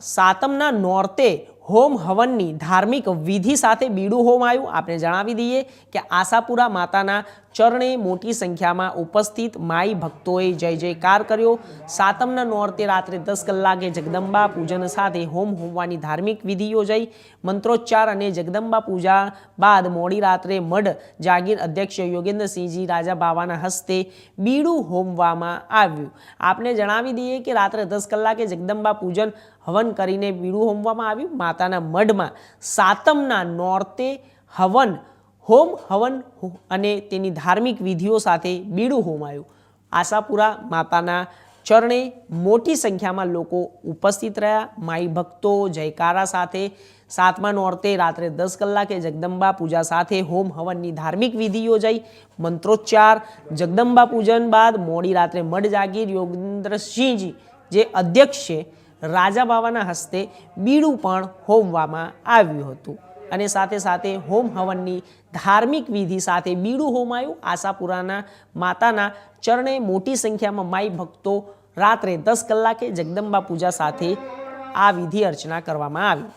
સાતમના નોરતે home હવનની ધાર્મિક વિધિ સાથે બીડું હોમ આવ્યું। આપણે જણાવી દઈએ કે આશાપુરા માતાના ચરણે મોટી સંખ્યામાં ઉપસ્થિત માઈ ભક્તોએ જય જયકાર કર્યો। સાતમના નોરતે રાત્રે 10 કલાકે જગદંબા પૂજન સાથે હોમ હોમવાની ધાર્મિક વિધિ યોજાઈ। મંત્રોચ્ચાર અને જગદંબા પૂજા બાદ મોડી રાત્રે મઢ જાગીર અધ્યક્ષ યોગેન્દ્રસિંહજી રાજાબાવાના હસ્તે બીડું હોમવામાં આવ્યું। આપને જણાવી દઈએ કે રાત્રે 10 કલાકે જગદંબા પૂજન હવન કરીને બીડું હોમવામાં આવ્યું। માતાના મઢમાં સાતમના નોરતે હોમ હવન અને તેની ધાર્મિક વિધિઓ સાથે બીડું હોમાયું। આશાપુરા માતાના ચરણે મોટી સંખ્યામાં લોકો ઉપસ્થિત રહ્યા। માઈ ભક્તો જયકારા સાથે સાતમા નોરતે રાત્રે 10 કલાકે જગદંબા પૂજા સાથે હોમ હવનની ધાર્મિક વિધિ યોજાઈ। મંત્રોચ્ચાર જગદંબા પૂજન બાદ મોડી રાત્રે મઢ જાગીર યોગેન્દ્રસિંહજી જે અધ્યક્ષ છે રાજાબાવાના હસ્તે બીડું પણ હોમવામાં આવ્યું હતું અને સાથે સાથે હોમ હવનની ધાર્મિક વિધિ સાથે બીડું હોમાયું। આશાપુરાના માતાના ચરણે મોટી સંખ્યામાં માઈ ભક્તો રાત્રે 10 કલાકે જગદંબા પૂજા સાથે આ વિધિ અર્ચના કરવામાં આવી।